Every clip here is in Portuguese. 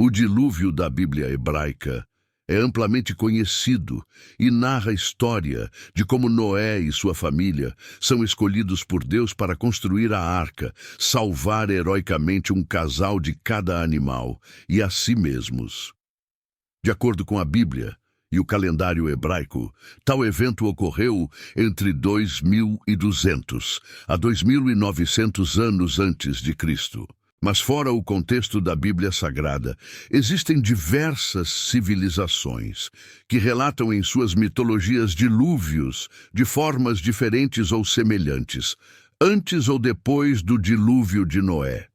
O dilúvio da Bíblia hebraica é amplamente conhecido e narra a história de como Noé e sua família são escolhidos por Deus para construir a arca, salvar heroicamente um casal de cada animal e a si mesmos. De acordo com a Bíblia e o calendário hebraico, tal evento ocorreu entre 2200 a 2900 anos antes de Cristo. Mas fora o contexto da Bíblia Sagrada, existem diversas civilizações que relatam em suas mitologias dilúvios de formas diferentes ou semelhantes, antes ou depois do dilúvio de Noé.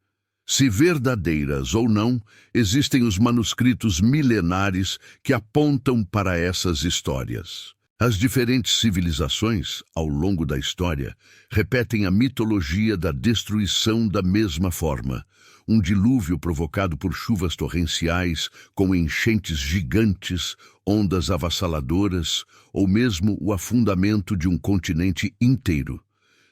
Se verdadeiras ou não, existem os manuscritos milenares que apontam para essas histórias. As diferentes civilizações, ao longo da história, repetem a mitologia da destruição da mesma forma. Um dilúvio provocado por chuvas torrenciais, com enchentes gigantes, ondas avassaladoras, ou mesmo o afundamento de um continente inteiro.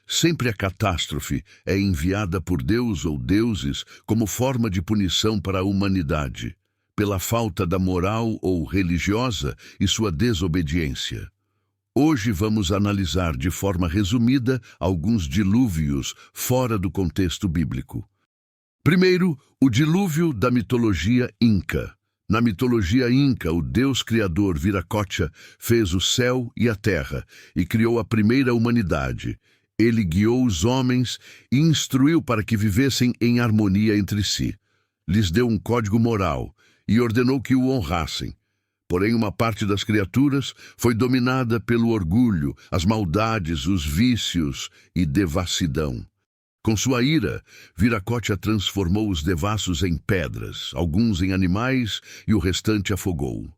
Sempre a catástrofe é enviada por Deus ou deuses como forma de punição para a humanidade, pela falta da moral ou religiosa e sua desobediência. Hoje vamos analisar de forma resumida alguns dilúvios fora do contexto bíblico. Primeiro, o dilúvio da mitologia inca. Na mitologia inca, o deus criador Viracocha fez o céu e a terra e criou a primeira humanidade. Ele guiou os homens e instruiu para que vivessem em harmonia entre si. Lhes deu um código moral e ordenou que o honrassem. Porém, uma parte das criaturas foi dominada pelo orgulho, as maldades, os vícios e devassidão. Com sua ira, Viracocha transformou os devassos em pedras, alguns em animais e o restante afogou.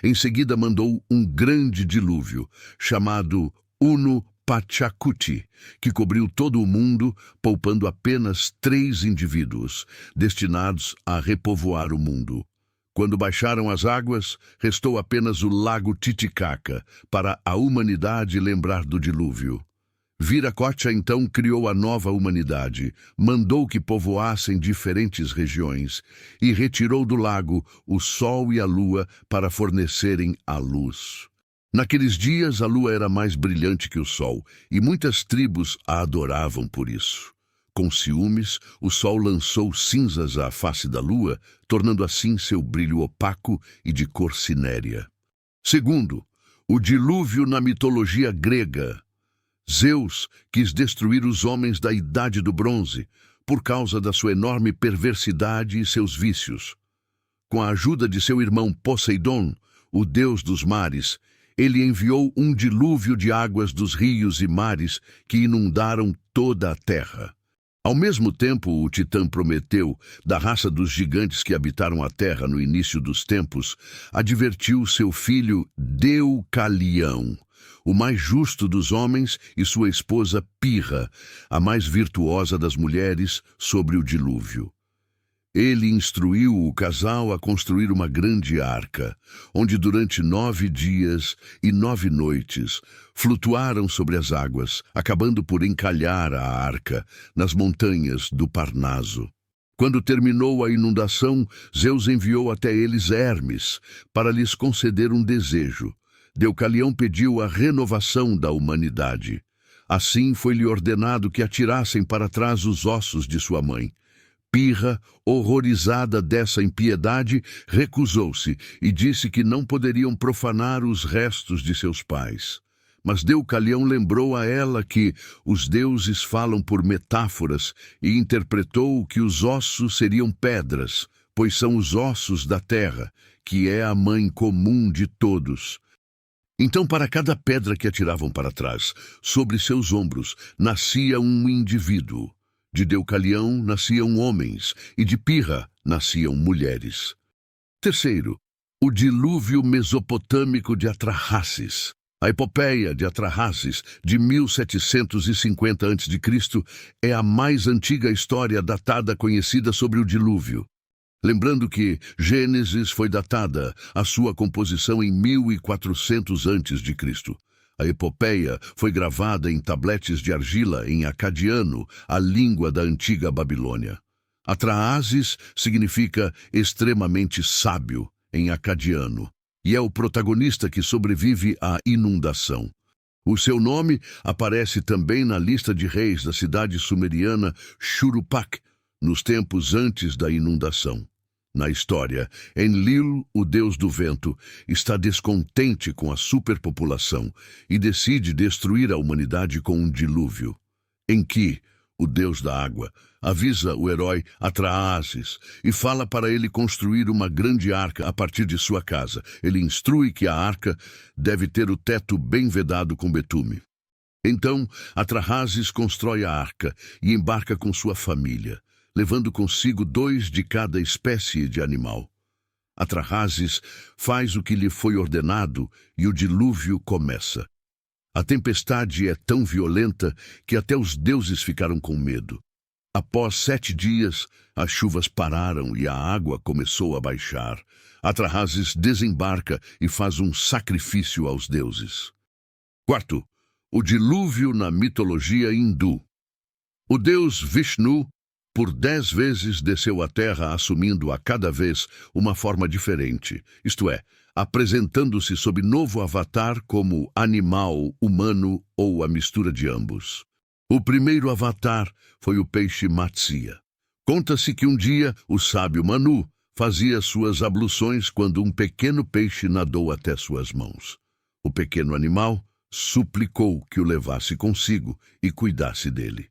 Em seguida mandou um grande dilúvio, chamado Unu Pachacuti, que cobriu todo o mundo, poupando apenas 3 indivíduos, destinados a repovoar o mundo. Quando baixaram as águas, restou apenas o lago Titicaca, para a humanidade lembrar do dilúvio. Viracocha então criou a nova humanidade, mandou que povoassem diferentes regiões e retirou do lago o sol e a lua para fornecerem a luz. Naqueles dias, a lua era mais brilhante que o sol, e muitas tribos a adoravam por isso. Com ciúmes, o sol lançou cinzas à face da lua, tornando assim seu brilho opaco e de cor cinérea. Segundo, o dilúvio na mitologia grega. Zeus quis destruir os homens da Idade do Bronze, por causa da sua enorme perversidade e seus vícios. Com a ajuda de seu irmão Poseidon, o deus dos mares, ele enviou um dilúvio de águas dos rios e mares que inundaram toda a terra. Ao mesmo tempo, o titã Prometeu, da raça dos gigantes que habitaram a terra no início dos tempos, advertiu seu filho Deucalião, o mais justo dos homens, e sua esposa Pirra, a mais virtuosa das mulheres, sobre o dilúvio. Ele instruiu o casal a construir uma grande arca, onde durante 9 dias e 9 noites flutuaram sobre as águas, acabando por encalhar a arca nas montanhas do Parnaso. Quando terminou a inundação, Zeus enviou até eles Hermes para lhes conceder um desejo. Deucalião pediu a renovação da humanidade. Assim foi-lhe ordenado que atirassem para trás os ossos de sua mãe. Pirra, horrorizada dessa impiedade, recusou-se e disse que não poderiam profanar os restos de seus pais. Mas Deucalião lembrou a ela que os deuses falam por metáforas e interpretou que os ossos seriam pedras, pois são os ossos da terra, que é a mãe comum de todos. Então, para cada pedra que atiravam para trás, sobre seus ombros, nascia um indivíduo. De Deucalião nasciam homens, e de Pirra nasciam mulheres. Terceiro, o dilúvio mesopotâmico de Atrahasis. A epopeia de Atrahasis, de 1750 a.C., é a mais antiga história datada conhecida sobre o dilúvio. Lembrando que Gênesis foi datada a sua composição em 1400 a.C. A epopeia foi gravada em tabletes de argila em acadiano, a língua da antiga Babilônia. Atraazes significa extremamente sábio em acadiano e é o protagonista que sobrevive à inundação. O seu nome aparece também na lista de reis da cidade sumeriana Shuruppak, nos tempos antes da inundação. Na história, Enlil, o deus do vento, está descontente com a superpopulação e decide destruir a humanidade com um dilúvio. Enki, o deus da água, avisa o herói Atraazes e fala para ele construir uma grande arca a partir de sua casa. Ele instrui que a arca deve ter o teto bem vedado com betume. Então, Atraazes constrói a arca e embarca com sua família, levando consigo 2 de cada espécie de animal. Atraazes faz o que lhe foi ordenado e o dilúvio começa. A tempestade é tão violenta que até os deuses ficaram com medo. Após 7 dias, as chuvas pararam e a água começou a baixar. Atraazes desembarca e faz um sacrifício aos deuses. Quarto, o dilúvio na mitologia hindu. O deus Vishnu, por 10 vezes desceu à terra assumindo a cada vez uma forma diferente, isto é, apresentando-se sob novo avatar como animal, humano ou a mistura de ambos. O primeiro avatar foi o peixe Matsya. Conta-se que um dia o sábio Manu fazia suas abluções quando um pequeno peixe nadou até suas mãos. O pequeno animal suplicou que o levasse consigo e cuidasse dele.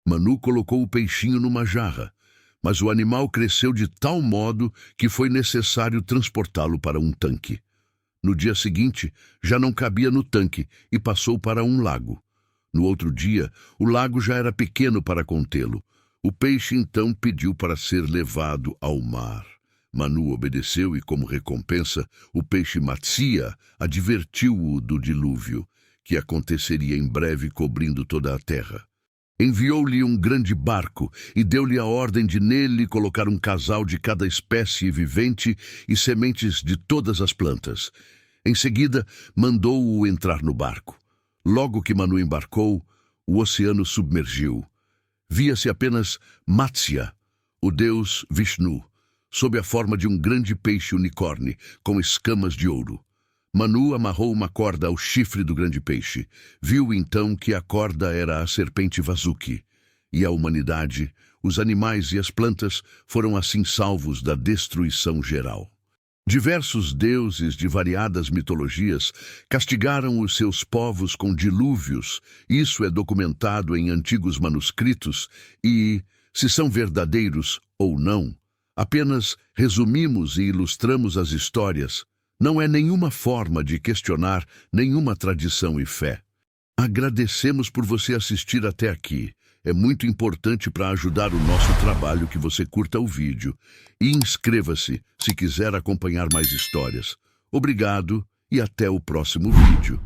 Manu colocou o peixinho numa jarra, mas o animal cresceu de tal modo que foi necessário transportá-lo para um tanque. No dia seguinte, já não cabia no tanque e passou para um lago. No outro dia, o lago já era pequeno para contê-lo. O peixe então pediu para ser levado ao mar. Manu obedeceu e, como recompensa, o peixe Matsya advertiu-o do dilúvio, que aconteceria em breve cobrindo toda a terra. Enviou-lhe um grande barco e deu-lhe a ordem de nele colocar um casal de cada espécie vivente e sementes de todas as plantas. Em seguida, mandou-o entrar no barco. Logo que Manu embarcou, o oceano submergiu. Via-se apenas Matsya, o deus Vishnu, sob a forma de um grande peixe unicórnio com escamas de ouro. Manu amarrou uma corda ao chifre do grande peixe. Viu então que a corda era a serpente Vasuki. E a humanidade, os animais e as plantas foram assim salvos da destruição geral. Diversos deuses de variadas mitologias castigaram os seus povos com dilúvios. Isso é documentado em antigos manuscritos e, se são verdadeiros ou não, apenas resumimos e ilustramos as histórias. Não é nenhuma forma de questionar nenhuma tradição e fé. Agradecemos por você assistir até aqui. É muito importante para ajudar o nosso trabalho que você curta o vídeo. E inscreva-se se quiser acompanhar mais histórias. Obrigado e até o próximo vídeo.